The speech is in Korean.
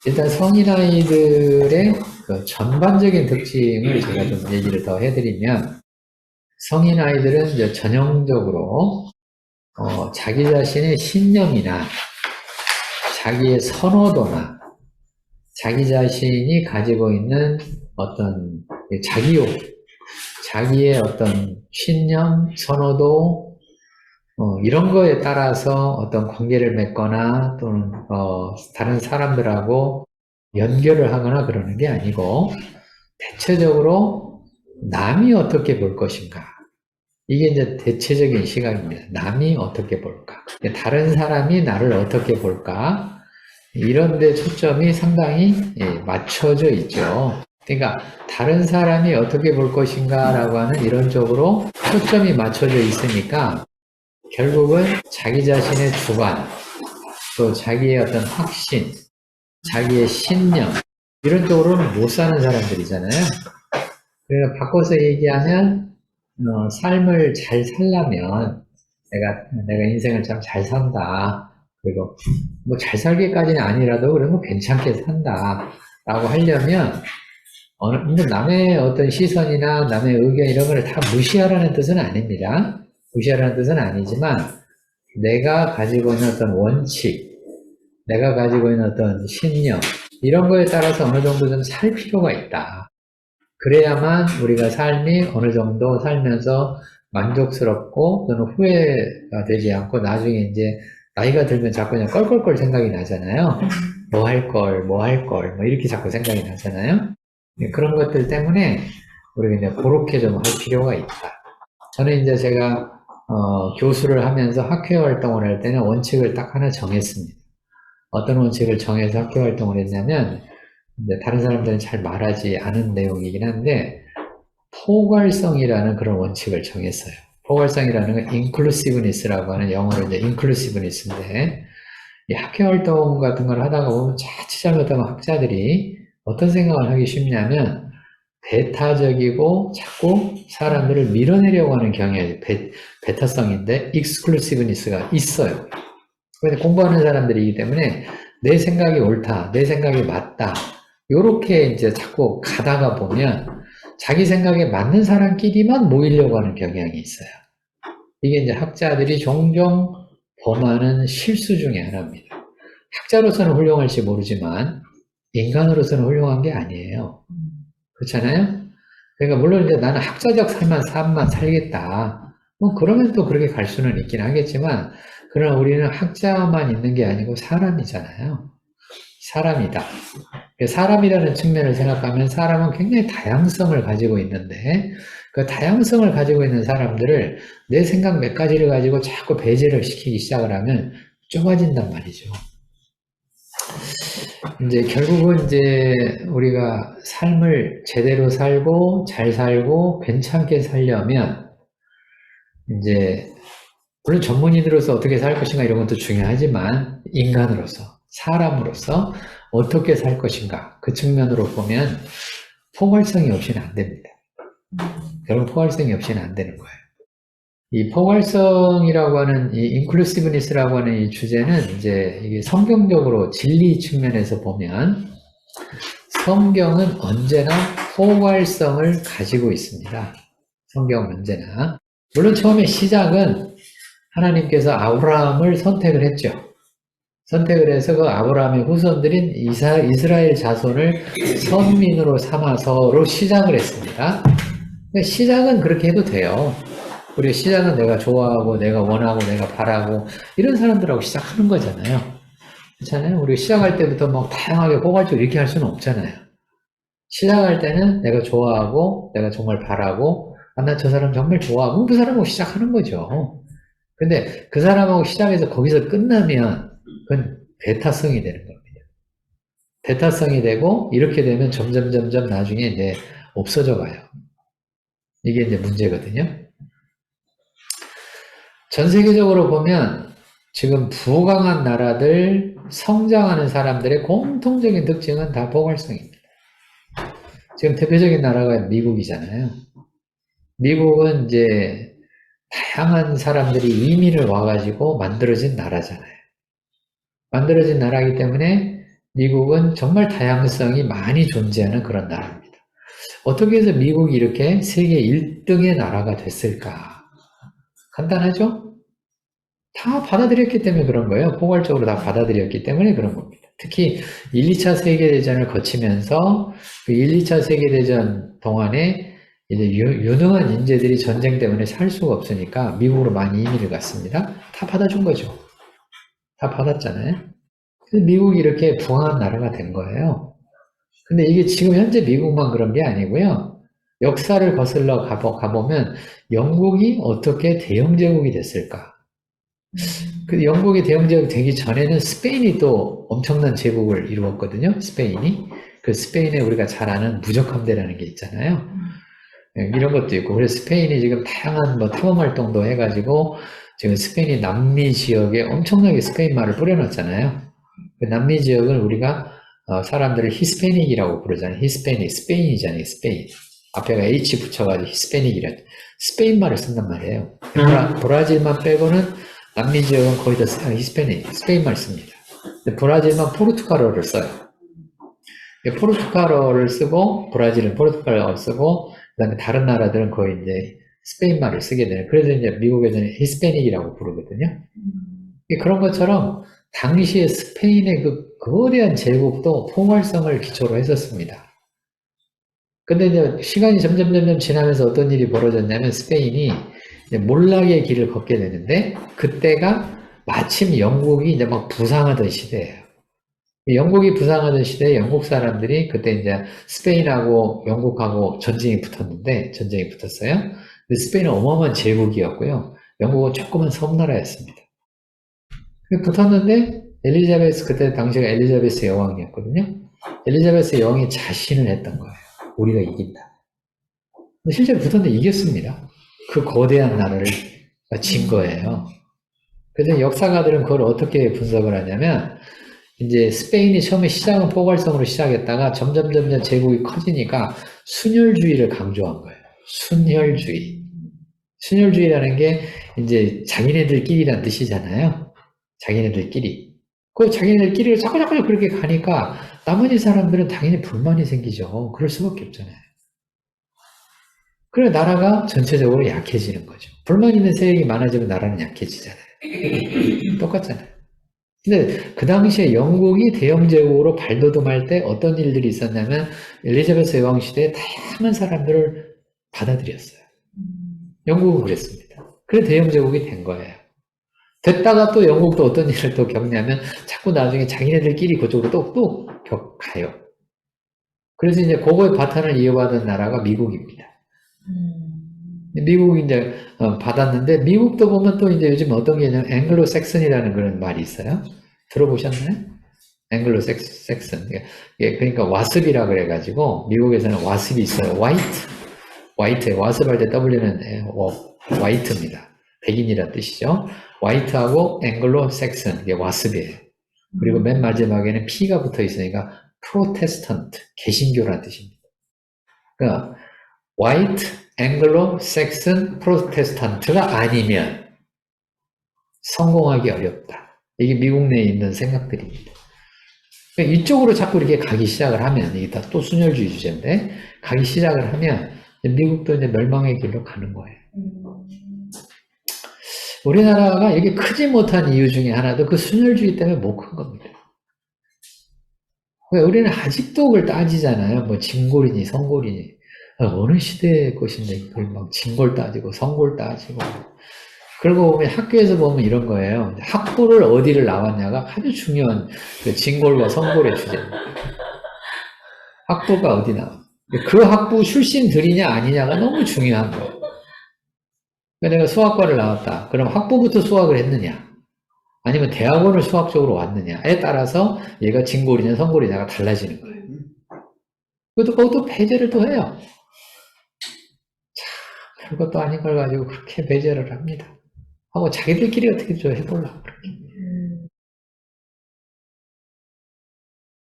일단 성인 아이들의 그 전반적인 특징을 제가 좀 얘기를 더 해드리면, 성인 아이들은 이제 전형적으로 자기 자신의 신념이나 자기의 선호도나 자기 자신이 가지고 있는 어떤 자기욕, 자기의 어떤 신념, 선호도, 이런 거에 따라서 어떤 관계를 맺거나 또는 다른 사람들하고 연결을 하거나 그러는 게 아니고, 대체적으로 남이 어떻게 볼 것인가. 이게 이제 대체적인 시각입니다. 남이 어떻게 볼까. 다른 사람이 나를 어떻게 볼까. 이런 데 초점이 상당히 맞춰져 있죠. 그러니까 다른 사람이 어떻게 볼 것인가 라고 하는 이런 쪽으로 초점이 맞춰져 있으니까 결국은 자기 자신의 주관, 또 자기의 어떤 확신, 자기의 신념, 이런 쪽으로는 못 사는 사람들이잖아요. 그래서 바꿔서 얘기하면 삶을 잘 살려면 내가 인생을 참 잘 산다. 그리고 뭐 잘 살기까지는 아니라도 그러면 괜찮게 산다. 라고 하려면 뭐 남의 어떤 시선이나 남의 의견 이런 거를 다 무시하라는 뜻은 아닙니다. 무시하라는 뜻은 아니지만 내가 가지고 있는 어떤 원칙, 내가 가지고 있는 어떤 신념 이런 거에 따라서 어느 정도 좀 살 필요가 있다. 그래야만 우리가 삶이 어느 정도 살면서 만족스럽고 또는 후회가 되지 않고 나중에 이제 나이가 들면 자꾸 그냥 껄껄껄 생각이 나잖아요. 뭐 할 걸, 뭐 할 걸, 뭐 이렇게 자꾸 생각이 나잖아요. 그런 것들 때문에 우리가 이제 그렇게 좀 할 필요가 있다. 저는 이제 제가 교수를 하면서 학회 활동을 할 때는 원칙을 딱 하나 정했습니다. 어떤 원칙을 정해서 학회 활동을 했냐면 이제 다른 사람들은 잘 말하지 않은 내용이긴 한데 포괄성이라는 그런 원칙을 정했어요. 포괄성이라는 건 inclusiveness라고 하는 영어로 이제 inclusiveness인데 이 학회 활동 같은 걸 하다가 보면 자칫 잘못하면 학자들이 어떤 생각을 하기 쉽냐면 배타적이고 자꾸 사람들을 밀어내려고 하는 경향이 베타성인데 exclusiveness가 있어요. 근데 공부하는 사람들이기 때문에 내 생각이 옳다, 내 생각이 맞다. 요렇게 이제 자꾸 가다가 보면 자기 생각에 맞는 사람끼리만 모이려고 하는 경향이 있어요. 이게 이제 학자들이 종종 범하는 실수 중에 하나입니다. 학자로서는 훌륭할지 모르지만 인간으로서는 훌륭한 게 아니에요. 그렇잖아요? 그러니까 물론 이제 나는 학자적 삶만 살겠다. 뭐 그러면 또 그렇게 갈 수는 있긴 하겠지만 그러나 우리는 학자만 있는 게 아니고 사람이잖아요. 사람이다. 사람이라는 측면을 생각하면 사람은 굉장히 다양성을 가지고 있는데 그 다양성을 가지고 있는 사람들을 내 생각 몇 가지를 가지고 자꾸 배제를 시키기 시작을 하면 좁아진단 말이죠. 이제 결국은 이제 우리가 삶을 제대로 살고 잘 살고 괜찮게 살려면 이제 물론 전문인으로서 어떻게 살 것인가 이런 것도 중요하지만 인간으로서 사람으로서 어떻게 살 것인가 그 측면으로 보면 포괄성이 없이는 안 됩니다. 결국 포괄성이 없이는 안 되는 거예요. 이 포괄성이라고 하는 이 인클루시브니스라고 하는 이 주제는 이제 이게 성경적으로 진리 측면에서 보면 성경은 언제나 포괄성을 가지고 있습니다. 성경은 언제나. 물론 처음에 시작은 하나님께서 아브라함을 선택을 했죠. 선택을 해서 그 아브라함의 후손들인 이스라엘 자손을 선민으로 삼아서로 시작을 했습니다. 시작은 그렇게 해도 돼요. 우리 시작은 내가 좋아하고 내가 원하고 내가 바라고 이런 사람들하고 시작하는 거잖아요. 그렇잖아요. 우리 시작할 때부터 막 다양하게 포괄적으로 이렇게 할 수는 없잖아요. 시작할 때는 내가 좋아하고 내가 정말 바라고 나 저 사람 정말 좋아하고 그 사람하고 시작하는 거죠. 근데 그 사람하고 시작해서 거기서 끝나면 그건 배타성이 되는 겁니다. 배타성이 되고 이렇게 되면 점점 나중에 이제 없어져 가요. 이게 이제 문제거든요. 전 세계적으로 보면 지금 부강한 나라들, 성장하는 사람들의 공통적인 특징은 다 포괄성입니다. 지금 대표적인 나라가 미국이잖아요. 미국은 이제 다양한 사람들이 이민을 와가지고 만들어진 나라잖아요. 만들어진 나라이기 때문에 미국은 정말 다양성이 많이 존재하는 그런 나라입니다. 어떻게 해서 미국이 이렇게 세계 1등의 나라가 됐을까? 간단하죠? 다 받아들였기 때문에 그런 거예요. 포괄적으로 다 받아들였기 때문에 그런 겁니다. 특히 1, 2차 세계대전을 거치면서 그 1, 2차 세계대전 동안에 이제 유능한 인재들이 전쟁 때문에 살 수가 없으니까 미국으로 많이 이민을 갔습니다. 다 받아준 거죠. 다 받았잖아요. 그래서 미국이 이렇게 부강한 나라가 된 거예요. 근데 이게 지금 현재 미국만 그런 게 아니고요. 역사를 거슬러 가보면 영국이 어떻게 대영제국이 됐을까? 그 영국이 대영제국 되기 전에는 스페인이 또 엄청난 제국을 이루었거든요. 스페인이. 그 스페인에 우리가 잘 아는 무적함대라는 게 있잖아요. 이런 것도 있고, 그래서 스페인이 지금 다양한 뭐 탐험 활동도 해가지고 지금 스페인이 남미 지역에 엄청나게 스페인 말을 뿌려놨잖아요. 그 남미 지역은 우리가 사람들을 히스패닉이라고 부르잖아요. 히스패닉, 스페인이잖아요. 스페인. 앞에가 H 붙여가지고 히스패닉이라 스페인 말을 쓴단 말이에요. 브라질만 빼고는 남미 지역은 거의 다 히스패닉, 스페인 말 씁니다. 근데 브라질만 포르투갈어를 써요. 포르투갈어를 쓰고 브라질은 포르투갈어를 쓰고 그다음에 다른 나라들은 거의 이제 스페인 말을 쓰게 되는. 그래서 이제 미국에서는 히스패닉이라고 부르거든요. 그런 것처럼 당시에 스페인의 그 거대한 제국도 포괄성을 기초로 했었습니다. 근데 이제 시간이 점점 지나면서 어떤 일이 벌어졌냐면 스페인이 이제 몰락의 길을 걷게 되는데 그때가 마침 영국이 이제 막 부상하던 시대예요. 영국이 부상하던 시대에 영국 사람들이 그때 이제 스페인하고 영국하고 전쟁이 붙었어요. 근데 스페인은 어마어마한 제국이었고요. 영국은 조그만 섬나라였습니다. 붙었는데 그때 당시가 엘리자베스 여왕이었거든요. 엘리자베스 여왕이 자신을 했던 거예요. 우리가 이긴다. 실제로 붙었는데 이겼습니다. 그 거대한 나라를 진 거예요. 그래서 역사가들은 그걸 어떻게 분석을 하냐면 이제 스페인이 처음에 시작은 포괄성으로 시작했다가 점점 제국이 커지니까 순혈주의를 강조한 거예요. 순혈주의. 순혈주의라는 게 이제 자기네들끼리란 뜻이잖아요. 자기네들끼리. 그 자기네들끼리를 자꾸 그렇게 가니까 나머지 사람들은 당연히 불만이 생기죠. 그럴 수밖에 없잖아요. 그래 나라가 전체적으로 약해지는 거죠. 불만 있는 세력이 많아지면 나라는 약해지잖아요. 똑같잖아요. 근데 그 당시에 영국이 대영제국으로 발돋움할 때 어떤 일들이 있었냐면 엘리자베스 여왕 시대에 다양한 사람들을 받아들였어요. 영국은 그랬습니다. 그래서 대영제국이 된 거예요. 됐다가 또 영국도 어떤 일을 또 겪냐면 자꾸 나중에 자기네들끼리 그쪽으로 또 가요. 그래서 이제 그거의 바탕을 이어받은 나라가 미국입니다. 미국이 이제 받았는데 미국도 보면 또 이제 요즘 어떤 게 있냐면 앵글로 섹슨이라는 그런 말이 있어요. 들어보셨나요? 앵글로 섹슨. 그러니까 와습이라 그래가지고 미국에서는 와습이 있어요. 화이트. 와습 할 때 W는 화이트입니다. 백인이란 뜻이죠. 화이트하고 앵글로 섹슨, 이게 와습이에요. 그리고 맨 마지막에는 P가 붙어 있으니까 프로테스턴트, 개신교란 뜻입니다. 그러니까 화이트, 앵글로 섹슨, 프로테스탄트가 아니면 성공하기 어렵다. 이게 미국 내에 있는 생각들입니다. 그러니까 이쪽으로 자꾸 이렇게 가기 시작을 하면, 이게 다 또 순혈주의 주제인데, 가기 시작을 하면, 미국도 이제 멸망의 길로 가는 거예요. 우리나라가 이렇게 크지 못한 이유 중에 하나도 그 순혈주의 때문에 못 큰 겁니다. 우리는 아직도 그걸 따지잖아요. 뭐 진골이니 성골이니. 어느 시대의 것인데 그걸 막 진골 따지고 성골 따지고. 그러고 보면 학교에서 보면 이런 거예요. 학부를 어디를 나왔냐가 아주 중요한 그 진골과 성골의 주제입니다. 학부가 어디 나와. 그 학부 출신들이냐 아니냐가 너무 중요한 거예요. 내가 수학과를 나왔다. 그럼 학부부터 수학을 했느냐? 아니면 대학원을 수학적으로 왔느냐에 따라서 얘가 진골이냐 성골이냐가 달라지는 거예요. 그것도 배제를 또 해요. 참, 별것도 아닌 걸 가지고 그렇게 배제를 합니다. 하고 자기들끼리 어떻게 좀 해보려고 그렇게.